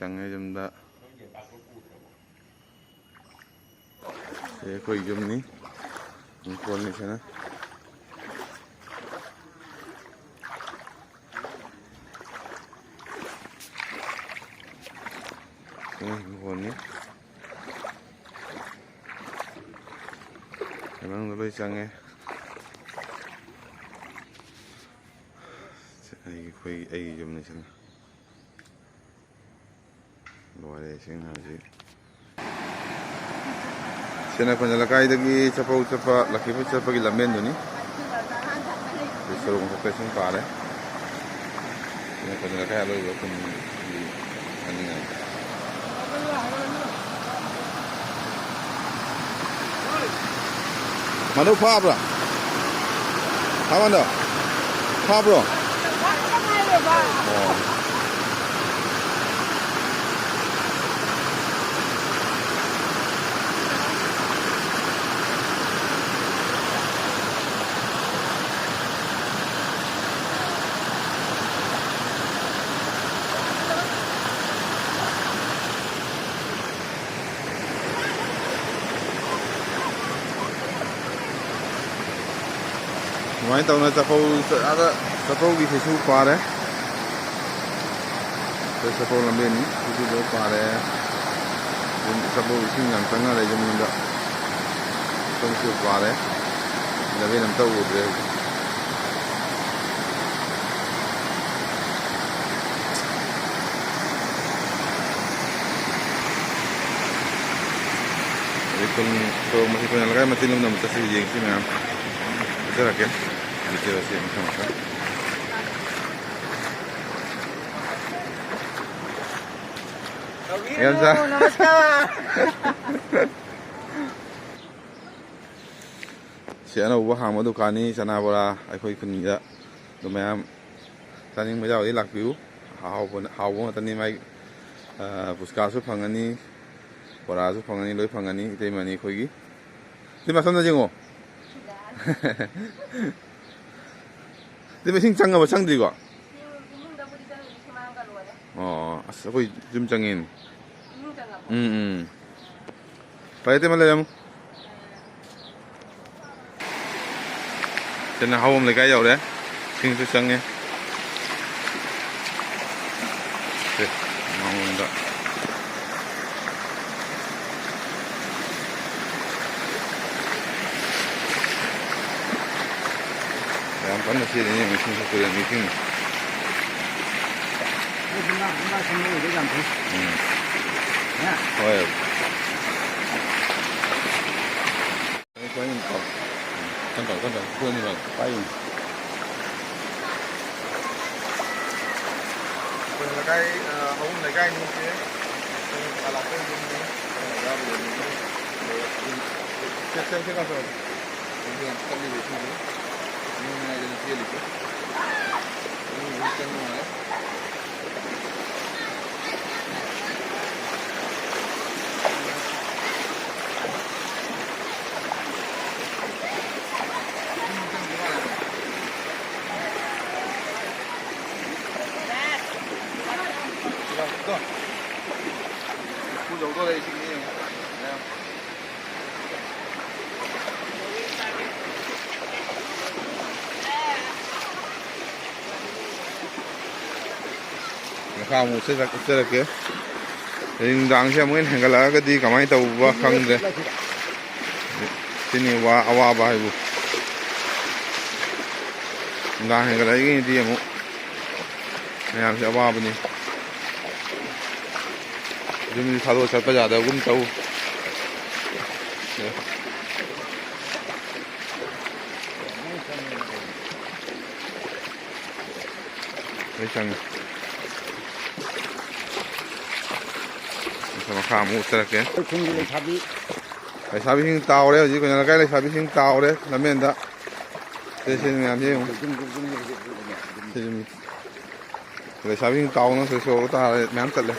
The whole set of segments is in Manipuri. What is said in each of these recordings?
चंगे जुमदा ये कोई जुमनी खोलने से ना खोलने emang dulu changé ai jumni sin loare sin haji sena panjala kai dagi chapa uchapa lakipu chapa gi lamben duni soro ko pesin pare sena panjala kai alo yo kun ani ngai Manu Pabra. How many? Pablo. Máy tàu nó chapau gi fesu pare chapau lambe ni itu do pare chapau sing yang tanga le jam da tong su pare da ve nam tau de itu masih punya lagi mati lum nam tasi jeng sih memang betul kan betul sih macam Elsa si ana uba hang ma dukani sana bora akhoi khuni da do mayam taning ma jaw di lak piu haw tani mai puska su phangani bora su phangani loi phangani te mani khoi gi ti ma sam na jingo ti ma sing chang ba chang di go asa khoi jum changin phải thế mà làm cho nên hông lấy cái dầu đấy xin tôi sang nghe ngon đó làm bánh là gì đấy mình xin tôi làm gì chứ thôi quay mình còn con đầu quên rồi quay là cái hống này cái như thế là cái gì ra bây giờ xem cái rồi bây giờ cái gì vậy nhưng này là kia đi nhưng cái này dầu tôi đây chị nghĩ khao một xe ra kia thì đang xem mới hàng cái đi cả máy tàu và khăng đấy thì nhiều quá awa bài bu đang hàng cái đi em này làm sẽ awa bên này 좀 사도 잘 빠져 다 금 타고 괜찮아 sama kamu terake sabi sing tao đấy chứ còn cái này sabi sing tao đấy là men đó thế xin làm gì không cái sabi sing tao nó số ta mắm thật đấy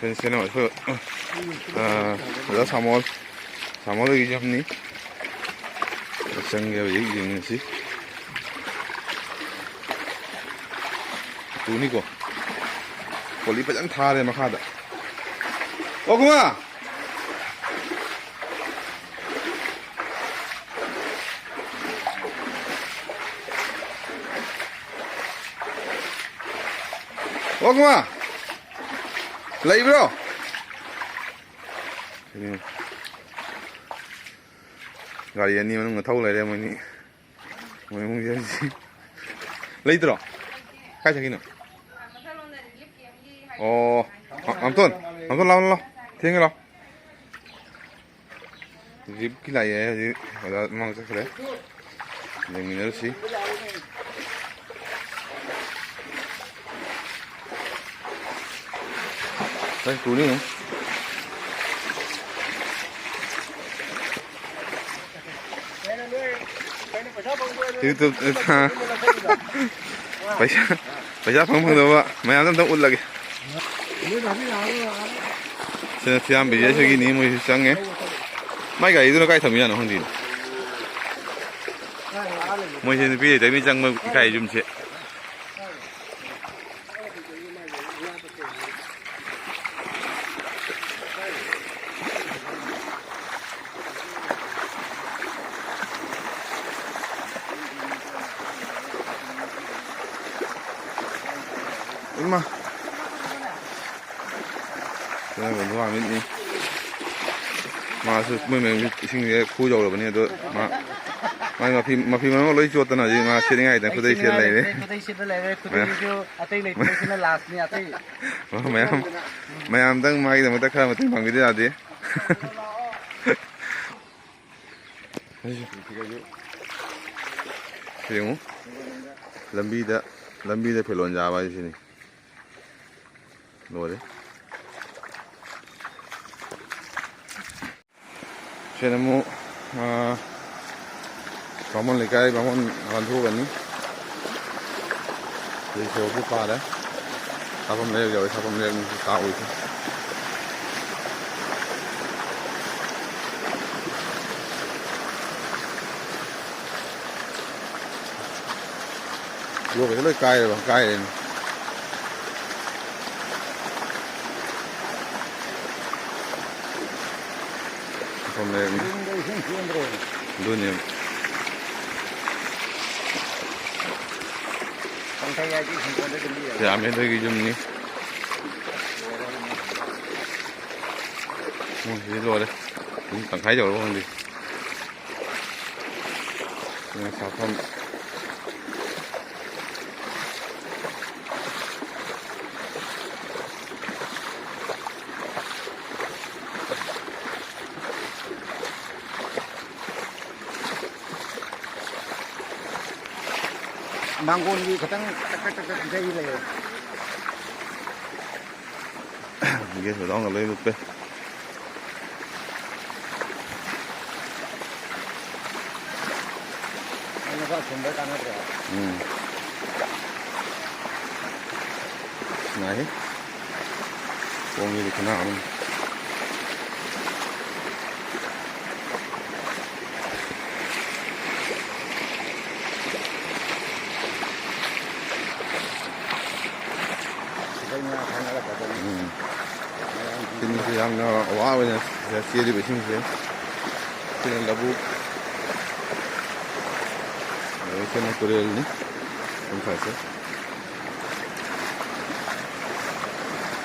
Pensione da Samol Samol gi jamni chꯪꯒꯦ ꯍꯧꯖꯤꯛ ꯌꯦꯡꯉꯁꯤ ꯇꯨꯅꯤꯀꯣ ꯄꯣꯂꯤ ꯐꯖꯅ ꯊꯥꯔꯦ ꯃꯈꯥꯗ ꯑꯣ ꯀꯨꯃꯥ ꯑꯣ ꯀꯨꯃꯥ ꯂꯩꯕ꯭ꯔꯣ ꯒꯥꯔꯤ ꯑꯅꯤ ꯃꯅꯨꯡꯗ ꯊꯧ ꯂꯩꯔꯦ ꯃꯣꯏꯅꯤ ꯃꯣꯏ ꯏꯃꯨꯡꯁꯦ ꯂꯩꯇ꯭ꯔꯣ ꯀꯥꯏ ꯆꯠꯈꯤꯅꯣ ꯑꯣ ꯑꯝꯇꯣꯟ ꯂꯥꯛꯑꯣ ꯂꯥꯛꯑꯣ ꯊꯦꯡꯉꯦ ꯂꯥꯛꯑꯣ ꯖꯤꯞꯀꯤ ꯂꯥꯛꯑꯦ ꯍꯧꯖꯤꯛ ꯑꯣꯖꯥ ꯃꯃꯥꯡ ꯆꯠꯈ꯭ꯔꯦ ꯌꯦꯡꯃꯤꯟꯅꯔꯨꯁꯤ ꯇꯨꯅꯤ ꯌꯨꯇꯨꯞ ꯄꯩꯁꯥ ꯐꯪꯗꯕ ꯃꯌꯥꯝꯗ ꯑꯝꯇꯪ ꯎꯠꯂꯒꯦ ꯁꯤꯅ ꯊꯤꯌꯥꯝ ꯕꯤꯖꯦꯁꯒꯤꯅꯤ ꯃꯣꯏꯁꯨ ꯆꯪꯉꯦ ꯃꯥꯏ ꯒꯥꯔꯤꯗꯨꯅ ꯀꯥꯏ ꯊꯝꯃꯤꯖꯥꯠꯅꯣ ꯈꯪꯗꯦ ꯃꯣꯏꯁꯦ ꯅꯨꯄꯤ ꯂꯩꯇꯕꯅꯤ ꯆꯪꯕ ꯏꯀꯥꯏ ꯌꯨꯝꯁꯦ 이마 그냥 운동하면 마스 뭐면 이승에 구조로버니 도 마이 마피 만원 로이 줬다나 지 마 시링 아이다 그다이 시 레레 그다이 시 레레 그다이죠 아테이 레이트는 라스트니 아테이 마얌 당 마이 다 카 마팅 방비데 아디 그리고 ꯂꯝꯕꯤꯗ ꯐꯤꯔꯣꯟ ꯆꯥꯕ ꯍꯥꯏꯁꯤꯅꯤ ꯂꯣꯏꯔꯦ ꯁꯤꯅ ꯑꯃꯨꯛ ꯕꯥꯃꯣꯟ ꯂꯩꯀꯥꯏ ꯕꯥꯃꯣꯟ ꯂꯥꯟꯊꯣꯛꯑꯅꯤ ꯁꯣꯔꯁꯨ ꯄꯥꯔꯦ ꯁꯥꯐꯝ ꯂꯩꯔꯛ ꯌꯥꯎꯋꯦ ꯁꯥꯐꯝ ꯂꯩꯔꯛꯅꯤꯁꯨ ꯇꯥꯛꯎꯏꯁꯦ 요거에서 로 까이래 그러면 눈이 야매 되기 좀니 이리로 와래 일단 가이자 올라오는데 그냥 사람 망고니 그당 딱딱딱 이제 이래요. 이게 저 나온 거 lấy một bên. 이거 정말 까놓죠. này con như thế nào luôn tin thì đang quá bây giờ chia đi vệ sinh thế cho nên là bu đấy cho nên tôi đi không phải chứ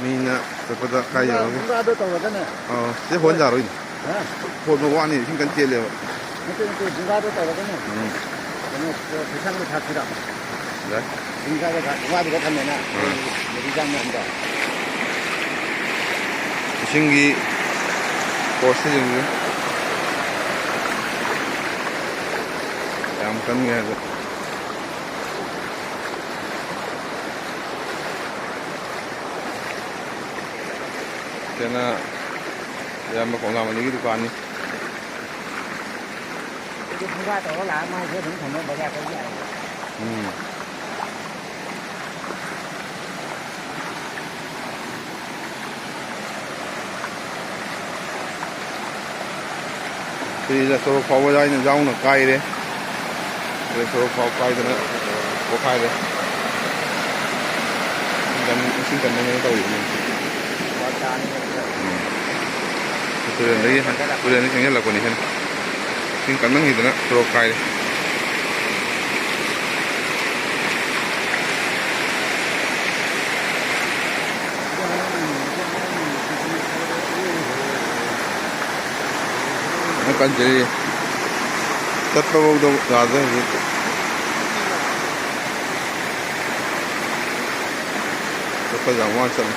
mình tập tập khai rồi thế hôn giả rồi hôn một quan thì không cần tiền liệu đấy 신기 버스인데 잠깐 가고 제가 한번 공감하는 얘기도 거 아니 이게 누가 더 나만 그 정도면 뭐가 되지 thì là số pháo vào đây là rau nó cay đấy drain ꯁꯣꯔꯣꯛ ꯐꯥꯎ ꯀꯥꯏꯗꯅ ꯄꯣꯈꯥꯏꯔꯦ ꯏꯁꯤꯡ ꯀꯟꯅꯉꯩ ꯇꯧꯔꯤꯕꯅꯤ ꯇꯨꯔꯦꯟꯗꯒꯤ ꯆꯪꯁꯤꯜꯂꯛꯄꯅꯤ ꯍꯦꯟꯅ ꯏꯁꯤꯡ ꯀꯟꯃꯟꯈꯤꯗꯅ ꯁꯣꯔꯣꯛ ꯀꯥꯏꯔꯦ ꯀꯟꯖꯔꯤ ꯆꯠꯄꯐꯥꯎꯗ ꯌꯥꯗ꯭ꯔꯦ ꯍꯧꯖꯤꯛ ꯆꯠꯄ ꯌꯥꯝ ꯋꯥꯅ ꯆꯠꯂꯤ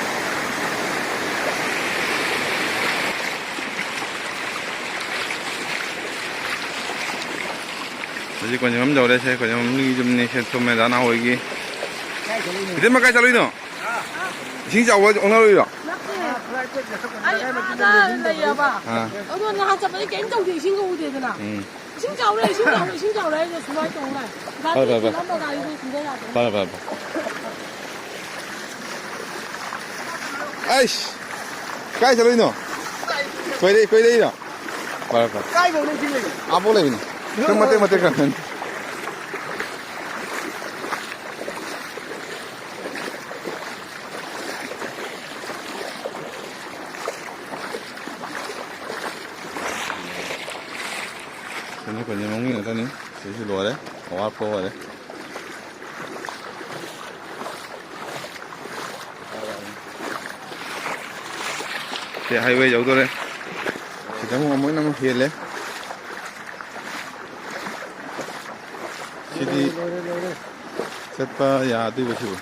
ꯍꯧꯖꯤꯛ ꯀꯣꯟꯖꯝ ꯌꯧꯔꯦꯁꯦ ꯀꯣꯟꯖꯝꯒꯤ ꯌꯨꯝꯅꯤ ꯁꯦꯟꯊꯨꯝ ꯃꯦꯗꯥꯅ ꯍꯣꯏꯒꯤ 이때만 까지 잘로이노? 이승 자고 오나로이라. 아니 하나는 여봐. 어머 나 잡아니 깽정 대신 거 오대잖아. 신자오래 신자오래 이제 수고할 때 오래. 나도 한번 가지고 군대가 돼. 봐봐. 아이씨. 까지 잘로이노? 거이래이라. 봐봐. 까이 보내 지금. 아 볼래이노. 맞대 가면. Ini kau nyamong ni ada ni, sisi luar deh, awal pro deh. Ke highway jauh tu deh. Kita mau ngomongin nama hill deh. Sidi, siapa ya tu betul.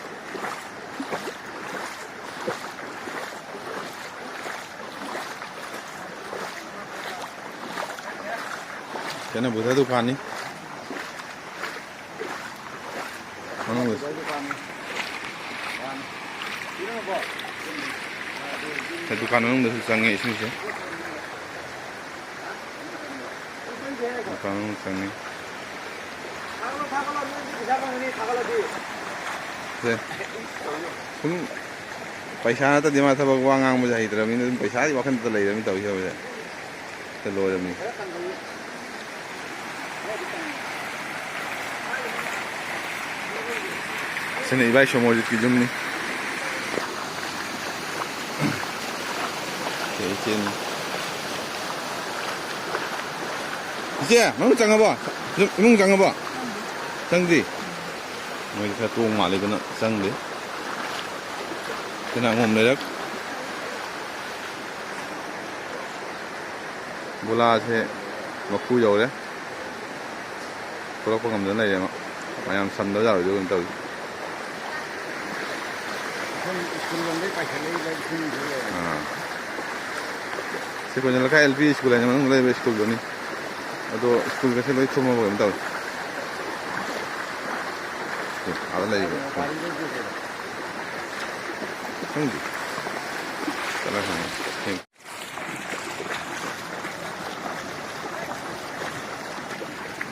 Kena buat dukaan ni. Mana bos? Dukaan orang dah sangat isu sih. Dukaan orang sangat. Sum, paisa na tadi masa bagwang ang mo jahit rami na paisa di wakan talay rami tahu siapa je. Telur rami. Sini ibai shomo jut ki jumni. Kecil. Ije, mau jangan apa? Mau jangan apa? Sangdi. Mau kita tuang malik kena sangdi. Kena ngom lerak. Bola se maku jauh deh. Kalau kau ngambil ni je mak. Macam sandal jauh juga entah. Sekolah ni LP sekolah ni mana mulai sekolah ni. Atau sekolah ke sebab itu semua boleh tahu. Ada lagi. Tunggu. Salah sana.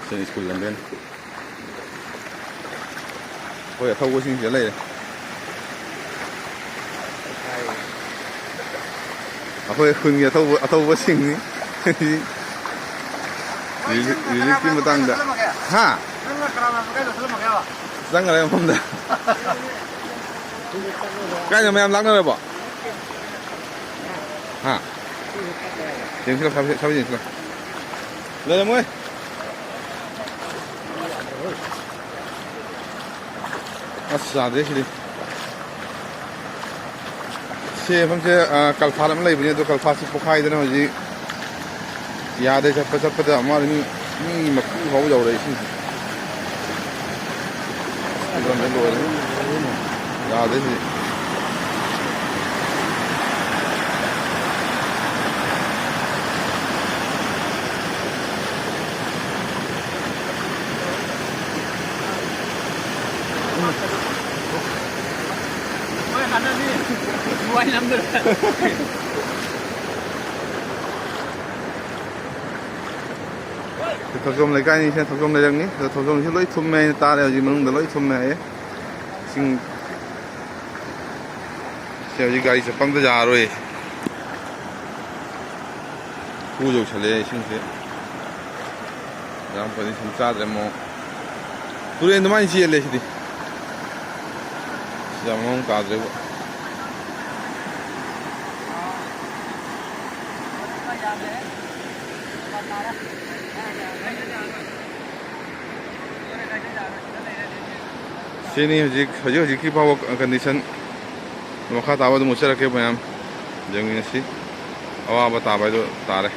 Sini sekolah ni. Oh ya, tahu gua sini jalan ya. Aku khuyên người thâu vô sinh đi cái mà tăng đã ha răng ở đây không được cái nhà mày em lắng rồi bỏ ha tiếng sao sao gì sao lên em ơi sao đấy đi से हमसे कल्फा में लेबने तो कल्फा से पोखाई देना हो जी याद है चप्पा हमारे मी मक्खू हो जाओ रही थी याद है जी Buat number. Thằng công lấy cái này xem thằng công này đang ní, thằng công chỉ lấy thùng mè ta đều gì mà không được lấy thùng mè ấy, xin xem gì cái sẽ phăng tới già rồi, khu dục chả lẽ xin thế, làm phải đi xin cha để mà तुरें अदुमाइना चेल्ले सिदि ꯌꯥꯝ ꯃꯑꯣꯡ ꯇꯥꯗ꯭ꯔꯦꯕ ꯁꯤꯅꯤ ꯍꯧꯖꯤꯛꯀꯤ ꯐꯥꯎꯕ ꯀꯟꯗꯤꯁꯟ ꯃꯈꯥ ꯇꯥꯕ ꯑꯗꯨꯝ ꯎꯠꯆꯔꯛꯀꯦ ꯃꯌꯥꯝ ꯌꯦꯡꯃꯤꯟꯅꯁꯤ ꯑꯋꯥꯕ ꯇꯥꯕ ꯍꯥꯏꯗꯣ ꯇꯥꯔꯦ